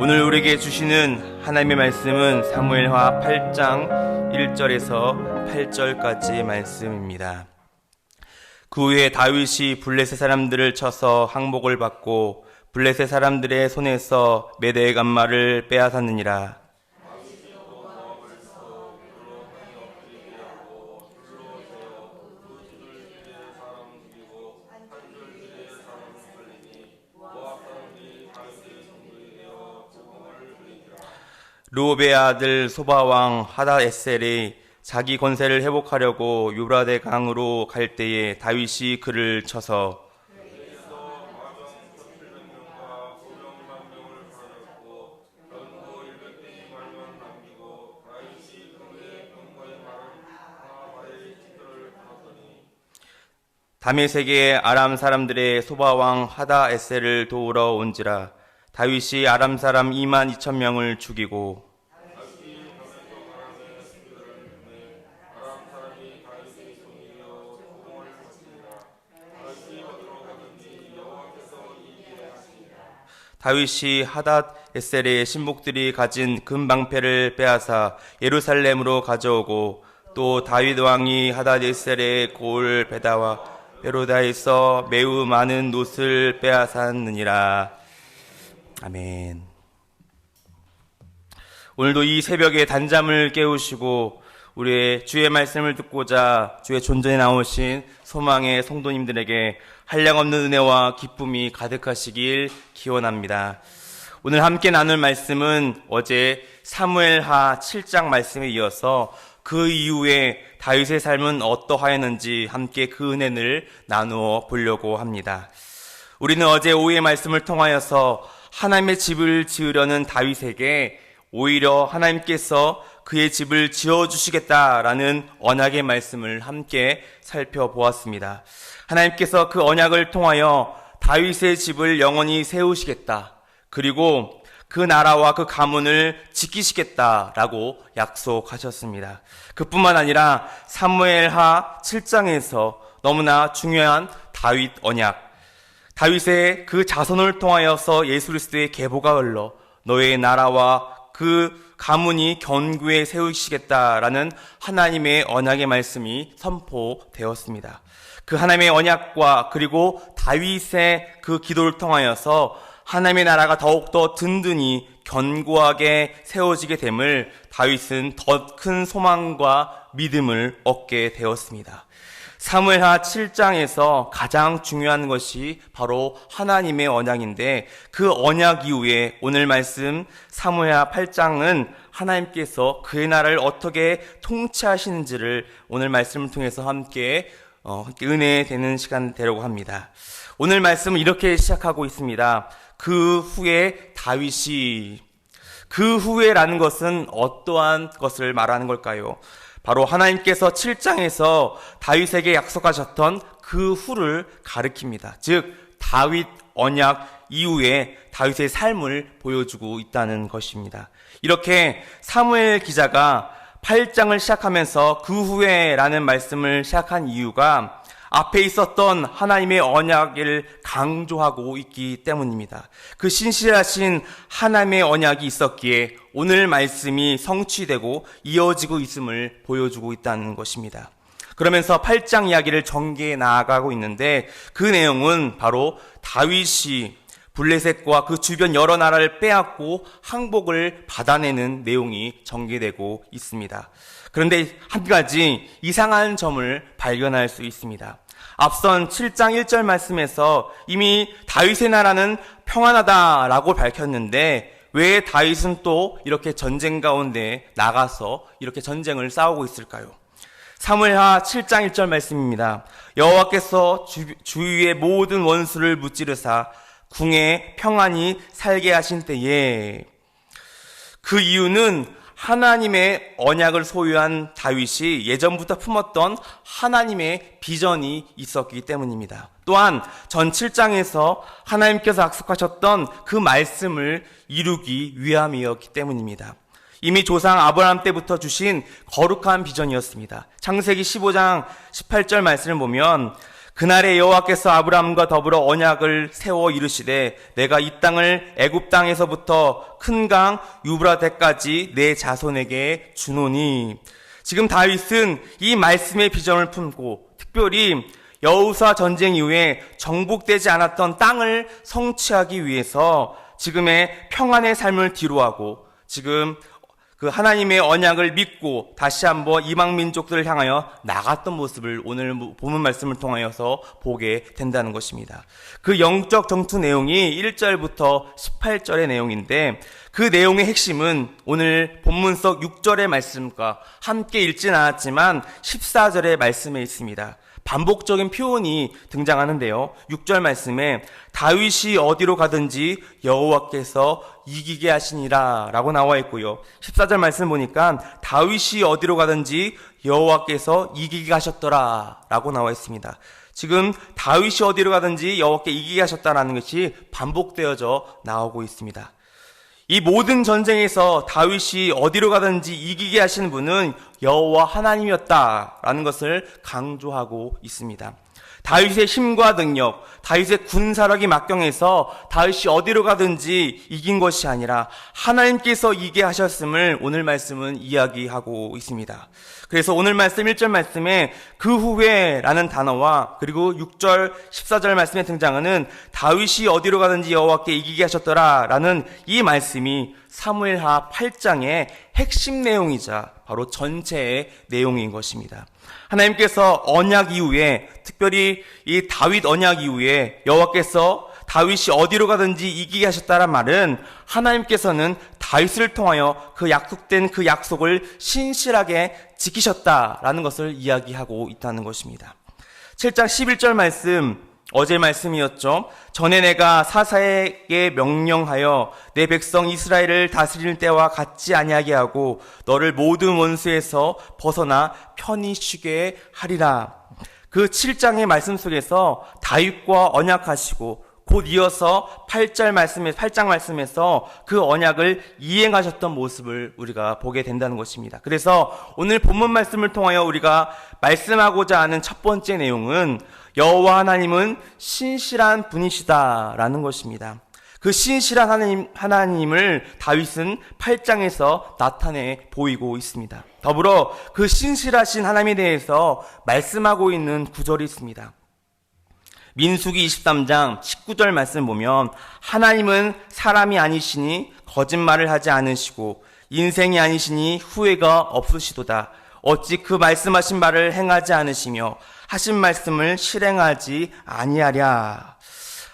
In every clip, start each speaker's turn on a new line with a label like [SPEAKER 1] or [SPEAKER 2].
[SPEAKER 1] 오늘 우리에게 주시는 하나님의 말씀은 사무엘하 8장 1절에서 8절까지 말씀입니다. 그 후에 다윗이 블레셋 사람들을 쳐서 항복을 받고 블레셋 사람들의 손에서 메대의 간말을 빼앗았느니라. 르호베의 아들 소바왕 하닷에셀이 자기 권세를 회복하려고 유브라데 강으로 갈 때에 다윗이 그를 쳐서 다메섹의 아람 사람들의 소바왕 하닷에셀을 도우러 온지라. 다윗이 아람 사람 2만 2천 명을 죽이고 다윗이 하닷에셀의 신복들이 가진 금방패를 빼앗아 예루살렘으로 가져오고 또 다윗 왕이 하닷에셀의 고을 베다와 베로다에서 매우 많은 놋을 빼앗았느니라. 아멘. 오늘도 이 새벽에 단잠을 깨우시고 우리의 주의 말씀을 듣고자 주의 존전에 나오신 소망의 성도님들에게 한량없는 은혜와 기쁨이 가득하시길 기원합니다. 오늘 함께 나눌 말씀은 어제 사무엘하 7장 말씀에 이어서 그 이후에 다윗의 삶은 어떠하였는지 함께 그 은혜를 나누어 보려고 합니다. 우리는 어제 오후의 말씀을 통하여서 하나님의 집을 지으려는 다윗에게 오히려 하나님께서 그의 집을 지어주시겠다라는 언약의 말씀을 함께 살펴보았습니다. 하나님께서 그 언약을 통하여 다윗의 집을 영원히 세우시겠다. 그리고 그 나라와 그 가문을 지키시겠다라고 약속하셨습니다. 그뿐만 아니라 사무엘하 7장에서 너무나 중요한 다윗 언약, 다윗의 그 자손을 통하여서 예수 그리스도의 계보가 흘러 너의 나라와 그 가문이 견고히 세우시겠다라는 하나님의 언약의 말씀이 선포되었습니다. 그 하나님의 언약과 그리고 다윗의 그 기도를 통하여서 하나님의 나라가 더욱더 든든히 견고하게 세워지게 됨을 다윗은 더 큰 소망과 믿음을 얻게 되었습니다. 사무엘하 7장에서 가장 중요한 것이 바로 하나님의 언약인데 그 언약 이후에 오늘 말씀 사무엘하 8장은 하나님께서 그의 나라를 어떻게 통치하시는지를 오늘 말씀을 통해서 함께 은혜 되는 시간 되려고 합니다. 오늘 말씀은 이렇게 시작하고 있습니다. 그 후에 다윗이, 그 후에라는 것은 어떠한 것을 말하는 걸까요? 바로 하나님께서 7장에서 다윗에게 약속하셨던 그 후를 가리킵니다. 즉 다윗 언약 이후에 다윗의 삶을 보여주고 있다는 것입니다. 이렇게 사무엘 기자가 8장을 시작하면서 그 후에라는 말씀을 시작한 이유가 앞에 있었던 하나님의 언약을 강조하고 있기 때문입니다. 그 신실하신 하나님의 언약이 있었기에 오늘 말씀이 성취되고 이어지고 있음을 보여주고 있다는 것입니다. 그러면서 8장 이야기를 전개해 나아가고 있는데 그 내용은 바로 다윗이 블레셋과 그 주변 여러 나라를 빼앗고 항복을 받아내는 내용이 전개되고 있습니다. 그런데 한 가지 이상한 점을 발견할 수 있습니다. 앞선 7장 1절 말씀에서 이미 다윗의 나라는 평안하다라고 밝혔는데 왜 다윗은 또 이렇게 전쟁 가운데 나가서 이렇게 전쟁을 싸우고 있을까요? 사무엘하 7장 1절 말씀입니다. 여호와께서 주위의 모든 원수를 무찌르사 궁에 평안히 살게 하신 때에, 그 이유는 하나님의 언약을 소유한 다윗이 예전부터 품었던 하나님의 비전이 있었기 때문입니다. 또한 전 7장에서 하나님께서 약속하셨던 그 말씀을 이루기 위함이었기 때문입니다. 이미 조상 아브라함 때부터 주신 거룩한 비전이었습니다. 창세기 15장 18절 말씀을 보면 그날에 여호와께서 아브라함과 더불어 언약을 세워 이르시되 내가 이 땅을 애굽 땅에서부터 큰 강 유브라데까지 내 자손에게 주노니. 지금 다윗은 이 말씀의 비전을 품고 특별히 여호수아 전쟁 이후에 정복되지 않았던 땅을 성취하기 위해서 지금의 평안의 삶을 뒤로하고 지금 그 하나님의 언약을 믿고 다시 한번 이방 민족들을 향하여 나갔던 모습을 오늘 본문 말씀을 통하여서 보게 된다는 것입니다. 그 영적 전투 내용이 1절부터 18절의 내용인데 그 내용의 핵심은 오늘 본문 속 6절의 말씀과 함께 읽진 않았지만 14절의 말씀에 있습니다. 반복적인 표현이 등장하는데요. 6절 말씀에 다윗이 어디로 가든지 여호와께서 이기게 하시니라 라고 나와 있고요. 14절 말씀 보니까 다윗이 어디로 가든지 여호와께서 이기게 하셨더라 라고 나와 있습니다. 지금 다윗이 어디로 가든지 여호와께 이기게 하셨다라는 것이 반복되어져 나오고 있습니다. 이 모든 전쟁에서 다윗이 어디로 가든지 이기게 하시는 분은 여호와 하나님이었다라는 것을 강조하고 있습니다. 다윗의 힘과 능력, 다윗의 군사력이 막강해서 다윗이 어디로 가든지 이긴 것이 아니라 하나님께서 이기게 하셨음을 오늘 말씀은 이야기하고 있습니다. 그래서 오늘 말씀 1절 말씀에 그 후에 라는 단어와 그리고 6절 14절 말씀에 등장하는 다윗이 어디로 가든지 여호와께 이기게 하셨더라 라는 이 말씀이 사무엘하 8장의 핵심 내용이자 바로 전체의 내용인 것입니다. 하나님께서 언약 이후에 특별히 이 다윗 언약 이후에 여호와께서 다윗이 어디로 가든지 이기게 하셨다란 말은 하나님께서는 다윗을 통하여 그 약속된 그 약속을 신실하게 지키셨다라는 것을 이야기하고 있다는 것입니다. 7장 11절 말씀, 어제 말씀이었죠. 전에 내가 사사에게 명령하여 내 백성 이스라엘을 다스릴 때와 같지 아니하게 하고 너를 모든 원수에서 벗어나 편히 쉬게 하리라. 그 7장의 말씀 속에서 다윗과 언약하시고 곧 이어서 8장 말씀에서 그 언약을 이행하셨던 모습을 우리가 보게 된다는 것입니다. 그래서 오늘 본문 말씀을 통하여 우리가 말씀하고자 하는 첫 번째 내용은 여호와 하나님은 신실한 분이시다라는 것입니다. 그 신실한 하나님을 다윗은 8장에서 나타내 보이고 있습니다. 더불어 그 신실하신 하나님에 대해서 말씀하고 있는 구절이 있습니다. 민수기 23장 19절 말씀 보면 하나님은 사람이 아니시니 거짓말을 하지 않으시고 인생이 아니시니 후회가 없으시도다. 어찌 그 말씀하신 말을 행하지 않으시며 하신 말씀을 실행하지 아니하랴.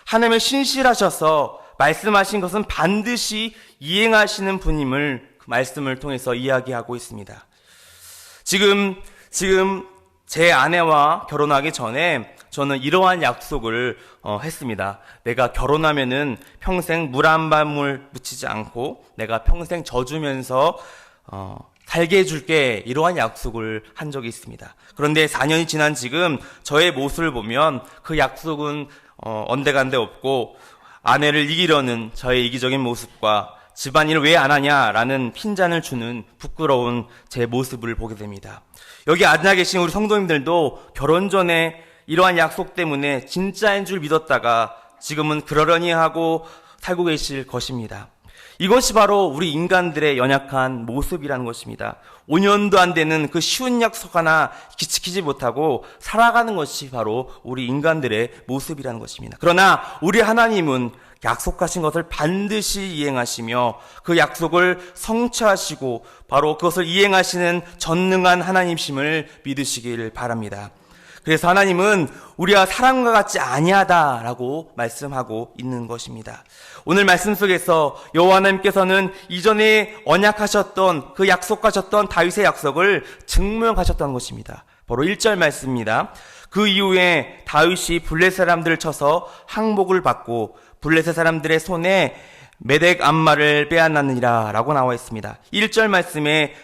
[SPEAKER 1] 하나님은 신실하셔서 말씀하신 것은 반드시 이행하시는 분임을 그 말씀을 통해서 이야기하고 있습니다. 지금 제 아내와 결혼하기 전에 저는 이러한 약속을 했습니다. 내가 결혼하면은 평생 물 한 방울 묻히지 않고 내가 평생 져주면서 살게 해줄게, 이러한 약속을 한 적이 있습니다. 그런데 4년이 지난 지금 저의 모습을 보면 그 약속은 언데간데 없고 아내를 이기려는 저의 이기적인 모습과 집안일을 왜 안 하냐라는 핀잔을 주는 부끄러운 제 모습을 보게 됩니다. 여기 앉아 계신 우리 성도님들도 결혼 전에 이러한 약속 때문에 진짜인 줄 믿었다가 지금은 그러려니 하고 살고 계실 것입니다. 이것이 바로 우리 인간들의 연약한 모습이라는 것입니다. 5년도 안 되는 그 쉬운 약속 하나 지키지 못하고 살아가는 것이 바로 우리 인간들의 모습이라는 것입니다. 그러나 우리 하나님은 약속하신 것을 반드시 이행하시며 그 약속을 성취하시고 바로 그것을 이행하시는 전능한 하나님심을 믿으시길 바랍니다. 그래서 하나님은 우리와 사람과 같지 아니하다라고 말씀하고 있는 것입니다. 오늘 말씀 속에서 여호와 하나님께서는 이전에 언약하셨던 그 약속하셨던 다윗의 약속을 증명하셨다는 것입니다. 바로 1절 말씀입니다. 그 이후에 다윗이 블레셋 사람들을 쳐서 항복을 받고 블레셋 사람들의 손에 메덱 암마를 빼앗았느니라 라고 나와 있습니다. 1절 말씀에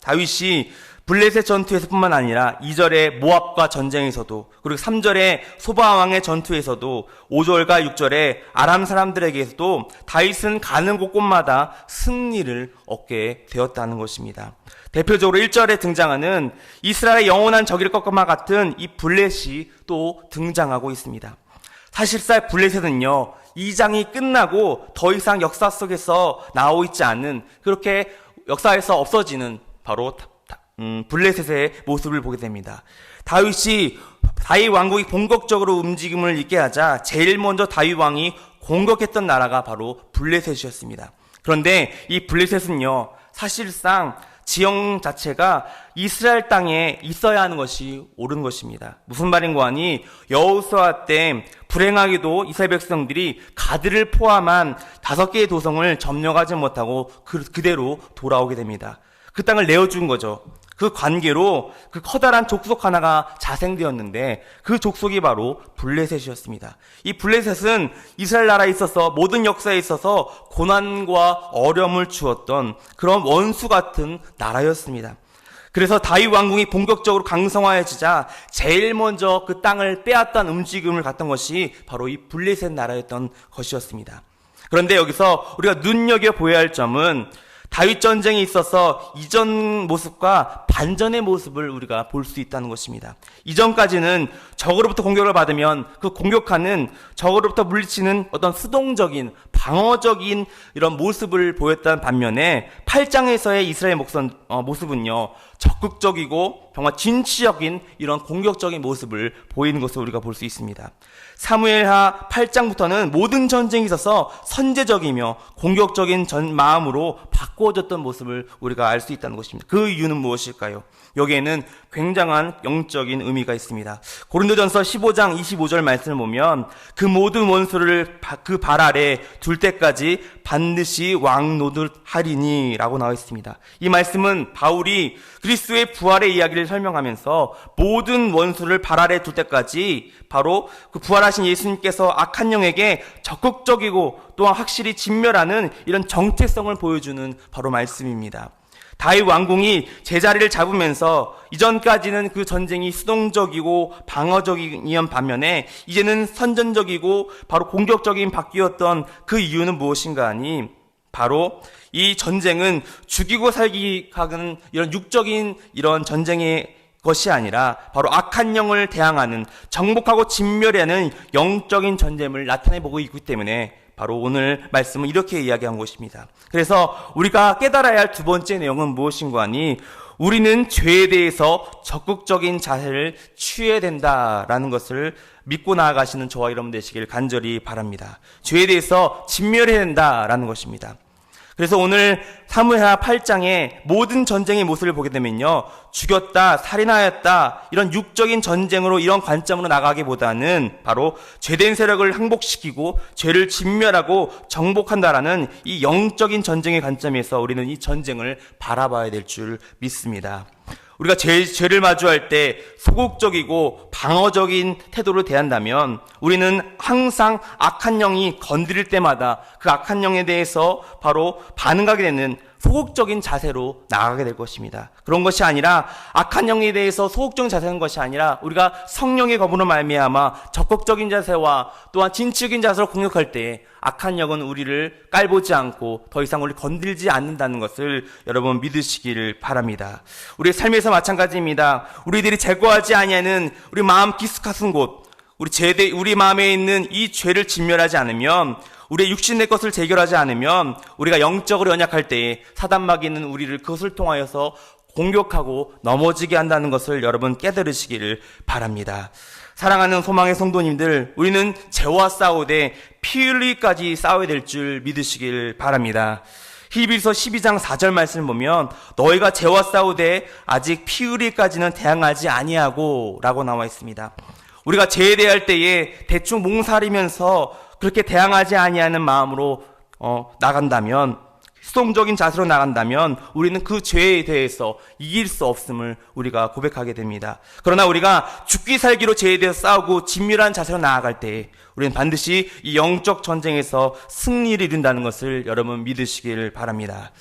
[SPEAKER 1] 다윗이 블레셋 전투에서뿐만 아니라 2절의 모압과 전쟁에서도, 그리고 3절의 소바왕의 전투에서도, 5절과 6절의 아람 사람들에게서도 다윗은 가는 곳곳마다 승리를 얻게 되었다는 것입니다. 대표적으로 1절에 등장하는 이스라엘의 영원한 적일 것과 같은 이 블레셋이 또 등장하고 있습니다. 사실상 블레셋은요, 2장이 끝나고 더 이상 역사 속에서 나오고 있지 않은, 그렇게 역사에서 없어지는 바로 블레셋의 모습을 보게 됩니다. 다윗 왕국이 본격적으로 움직임을 있게 하자 제일 먼저 다윗 왕이 공격했던 나라가 바로 블레셋이었습니다. 그런데 이 블레셋은요, 사실상 지형 자체가 이스라엘 땅에 있어야 하는 것이 옳은 것입니다. 무슨 말인가 하니, 여호수아 때 불행하게도 이스라엘 백성들이 가드를 포함한 5개의 도성을 점령하지 못하고 그대로 돌아오게 됩니다. 그 땅을 내어준 거죠. 그 관계로 그 커다란 족속 하나가 자생되었는데, 그 족속이 바로 블레셋이었습니다. 이 블레셋은 이스라엘 나라에 있어서, 모든 역사에 있어서 고난과 어려움을 주었던 그런 원수 같은 나라였습니다. 그래서 다윗 왕궁이 본격적으로 강성화해지자 제일 먼저 그 땅을 빼앗던 움직임을 갖던 것이 바로 이 블레셋 나라였던 것이었습니다. 그런데 여기서 우리가 눈여겨보아야 할 점은, 다윗 전쟁에 있어서 이전 모습과 반전의 모습을 우리가 볼 수 있다는 것입니다. 이전까지는 적으로부터 공격을 받으면 그 공격하는, 적으로부터 물리치는 어떤 수동적인, 방어적인 이런 모습을 보였던 반면에 8장에서의 이스라엘 모습은요, 적극적이고 정말 진취적인 이런 공격적인 모습을 보이는 것을 우리가 볼 수 있습니다. 사무엘하 8장부터는 모든 전쟁에 있어서 선제적이며 공격적인 마음으로 바꾸어졌던 모습을 우리가 알 수 있다는 것입니다. 그 이유는 무엇일까요? 여기에는 굉장한 영적인 의미가 있습니다. 고린도전서 15장 25절 말씀을 보면, 그 모든 원수를 그 발 아래 둘 때까지 반드시 왕노릇하리니 라고 나와 있습니다. 이 말씀은 바울이 그리스도의 부활의 이야기를 설명하면서 모든 원수를 발 아래 둘 때까지, 바로 그 부활하신 예수님께서 악한 영에게 적극적이고 또한 확실히 진멸하는 이런 정체성을 보여주는 바로 말씀입니다. 다윗 왕궁이 제자리를 잡으면서 이전까지는 그 전쟁이 수동적이고 방어적인 반면에 이제는 선전적이고 바로 공격적인 바뀌었던 그 이유는 무엇인가 하니, 바로 이 전쟁은 죽이고 살기 하는 이런 육적인 이런 전쟁의 것이 아니라 바로 악한 영을 대항하는, 정복하고 진멸하는 영적인 전쟁을 나타내보고 있기 때문에 바로 오늘 말씀은 이렇게 이야기한 것입니다. 그래서 우리가 깨달아야 할 두 번째 내용은 무엇인가 하니, 우리는 죄에 대해서 적극적인 자세를 취해야 된다라는 것을 믿고 나아가시는 저와 여러분 되시길 간절히 바랍니다. 죄에 대해서 진멸해야 된다라는 것입니다. 그래서 오늘 사무엘하 8장의 모든 전쟁의 모습을 보게 되면요, 죽였다, 살인하였다, 이런 육적인 전쟁으로, 이런 관점으로 나가기보다는 바로 죄된 세력을 항복시키고 죄를 진멸하고 정복한다라는 이 영적인 전쟁의 관점에서 우리는 이 전쟁을 바라봐야 될 줄 믿습니다. 우리가 죄를 마주할 때 소극적이고 방어적인 태도로 대한다면, 우리는 항상 악한 영이 건드릴 때마다 그 악한 영에 대해서 바로 반응하게 되는 소극적인 자세로 나아가게 될 것입니다. 그런 것이 아니라, 악한 영에 대해서 소극적인 자세는 것이 아니라, 우리가 성령의 검으로 말미암아 적극적인 자세와 또한 진취적인 자세로 공격할 때 악한 영은 우리를 깔보지 않고 더 이상 우리를 건들지 않는다는 것을 여러분 믿으시기를 바랍니다. 우리의 삶에서 마찬가지입니다. 우리들이 제거하지 아니하는 우리 마음 깊숙한 곳, 우리 마음에 있는 이 죄를 진멸하지 않으면, 우리의 육신의 것을 제결하지 않으면, 우리가 영적으로 연약할 때에 사단마귀는 우리를 그것을 통하여서 공격하고 넘어지게 한다는 것을 여러분 깨달으시기를 바랍니다. 사랑하는 소망의 성도님들, 우리는 죄와 싸우되 피 흘리기까지 싸워야 될 줄 믿으시길 바랍니다. 히브리서 12장 4절 말씀을 보면, 너희가 죄와 싸우되 아직 피 흘리기까지는 대항하지 아니하고 라고 나와 있습니다. 우리가 죄에 대할 때에 대충 몽살이면서 그렇게 대항하지 아니하는 마음으로 나간다면, 수동적인 자세로 나간다면 우리는 그 죄에 대해서 이길 수 없음을 우리가 고백하게 됩니다. 그러나 우리가 죽기 살기로 죄에 대해서 싸우고 진밀한 자세로 나아갈 때 우리는 반드시 이 영적 전쟁에서 승리를 이룬다는 것을 여러분 믿으시길 바랍니다.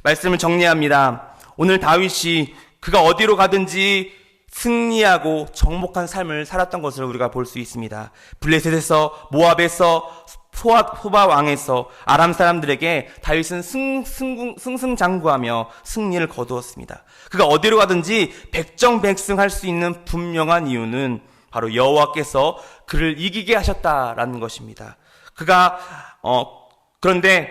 [SPEAKER 1] 말씀을 정리합니다. 오늘 다윗이 그가 어디로 가든지 승리하고 정복한 삶을 살았던 것을 우리가 볼 수 있습니다. 블레셋에서, 모압에서, 소바 왕에서 아람 사람들에게 다윗은 승승장구하며 승리를 거두었습니다. 그가 어디로 가든지 백정백승할 수 있는 분명한 이유는 바로 여호와께서 그를 이기게 하셨다라는 것입니다. 그런데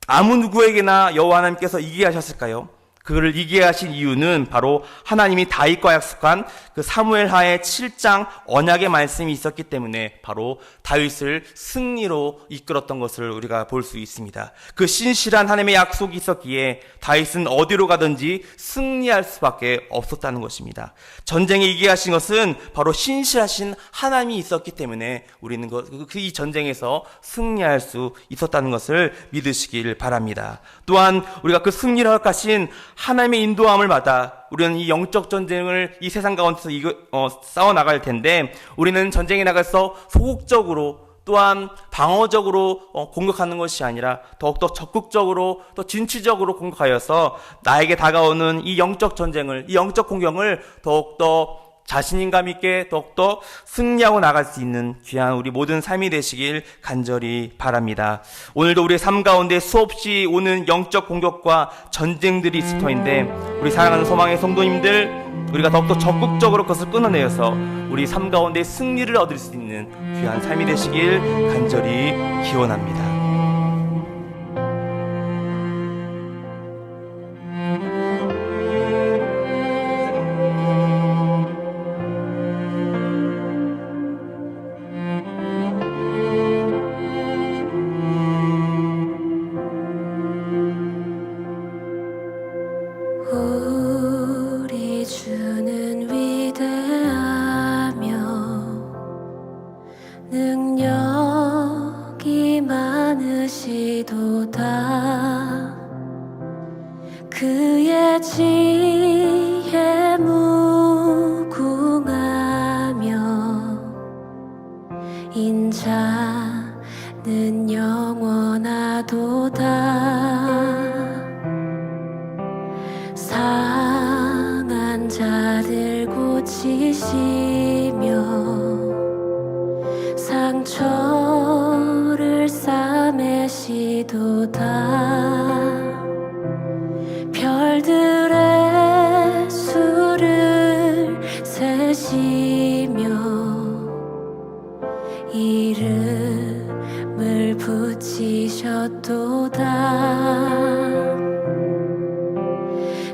[SPEAKER 1] 아무 누구에게나 여호와 하나님께서 이기게 하셨을까요? 그를 이기게 하신 이유는 바로 하나님이 다윗과 약속한 그 사무엘하의 7장 언약의 말씀이 있었기 때문에 바로 다윗을 승리로 이끌었던 것을 우리가 볼 수 있습니다. 그 신실한 하나님의 약속이 있었기에 다윗은 어디로 가든지 승리할 수밖에 없었다는 것입니다. 전쟁에 이기게 하신 것은 바로 신실하신 하나님이 있었기 때문에 우리는 이 전쟁에서 승리할 수 있었다는 것을 믿으시길 바랍니다. 또한 우리가 그 승리를 허락하신 하나님의 인도함을 받아 우리는 이 영적 전쟁을 이 세상 가운데서 싸워 나갈 텐데, 우리는 전쟁에 나가서 소극적으로 또한 방어적으로 공격하는 것이 아니라 더욱더 적극적으로 또 진취적으로 공격하여서 나에게 다가오는 이 영적 전쟁을, 이 영적 공격을 더욱더 자신감 있게 더욱더 승리하고 나갈 수 있는 귀한 우리 모든 삶이 되시길 간절히 바랍니다. 오늘도 우리의 삶 가운데 수없이 오는 영적 공격과 전쟁들이 있을 터인데, 우리 사랑하는 소망의 성도님들, 우리가 더욱더 적극적으로 그것을 끊어내어서 우리 삶 가운데 승리를 얻을 수 있는 귀한 삶이 되시길 간절히 기원합니다.
[SPEAKER 2] 우리 주는 위대하며 능력이 많으시도다. 그의 지혜 무궁하며 인자는 영원하도다. 상한 자들 고치시며 상처를 싸매시도다. 별들의 수를 세시며 이름을 붙이셨도다.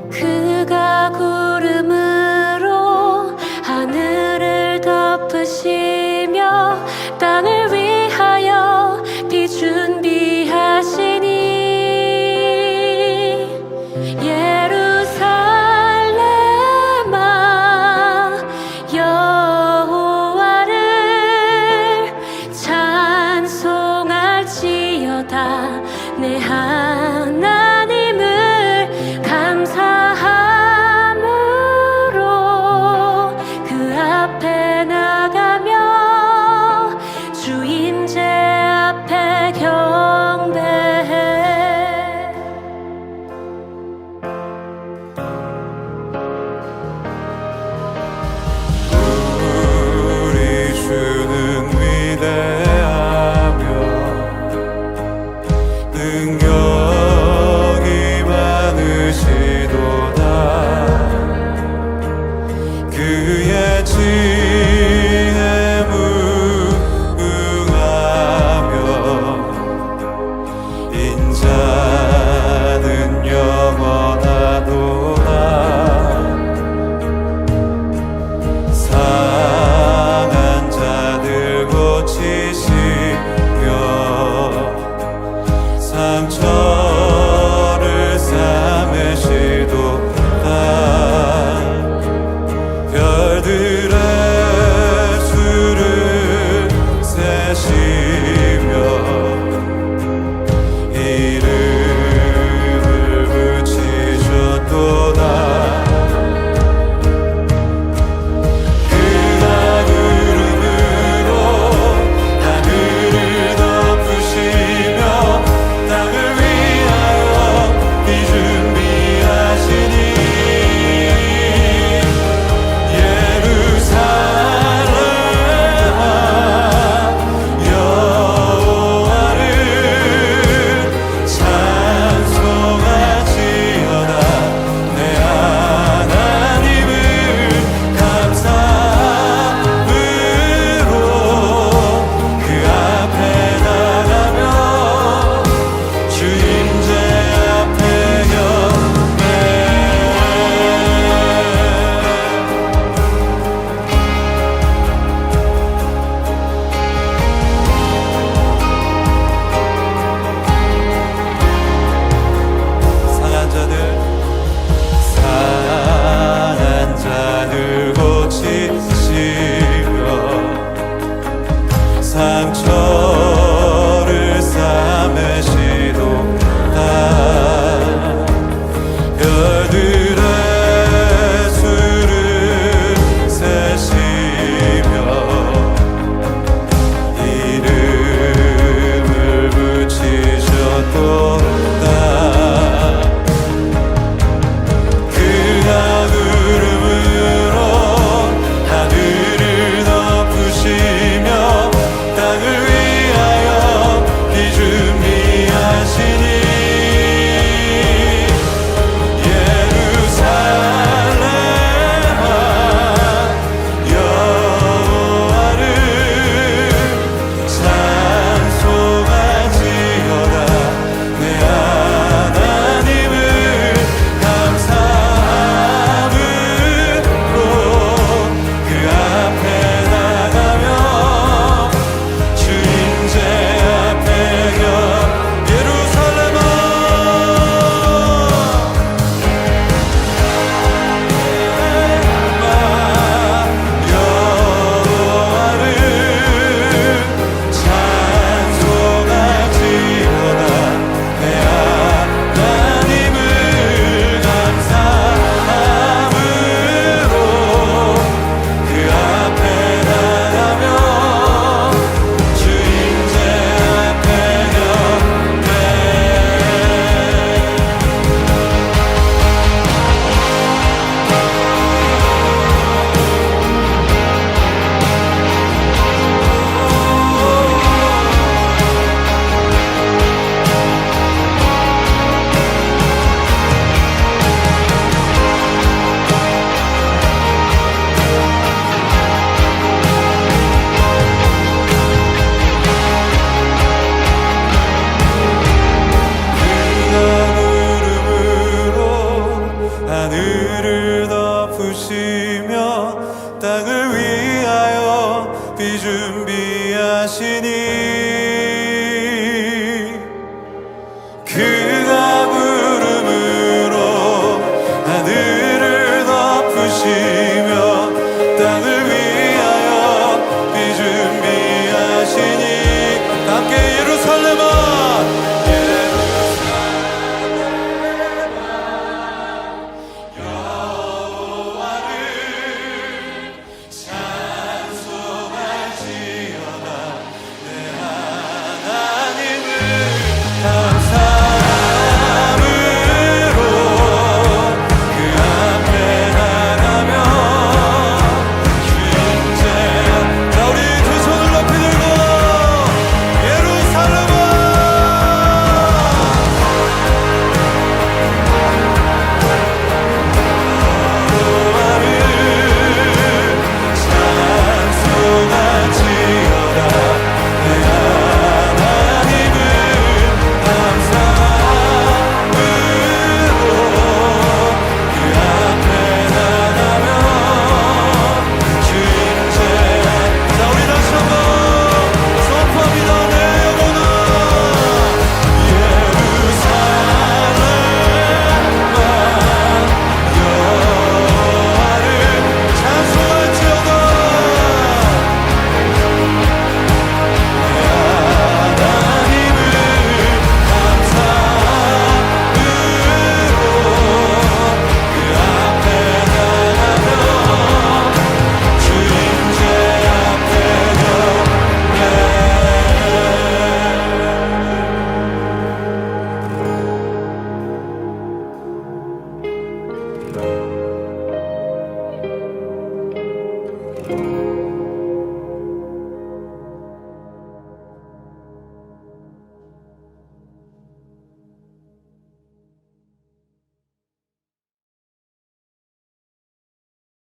[SPEAKER 2] 그가 구름으로 하늘을 덮으시며 땅을 위하여 비 준비하시니 예루살렘아 여호와를 찬송할지어다. 내 하나님을 감사함으로 그 앞에 나가며 주 임재 앞에 경배해.
[SPEAKER 3] 우리 주는 위대하며 능력 상처를 싸매시도다. 별들의 수를 세시며 이름을 붙이셨도다. 그 구름으로 하늘을 덮으시며 땅을 위하여 비 준비하시니 예루살렘아 여호와를 찬송하지어다. 내 하나님을 감사함으로 그 앞에 나가며 주인제 앞에 겨 예루살렘아 여호와를 찬송하지어다. 내 하나님을 감사함으로 그 앞에 나가며 주인제 앞에 곁에 구름으로 하늘을 덮으시며 땅을 위하여 비 준비하시니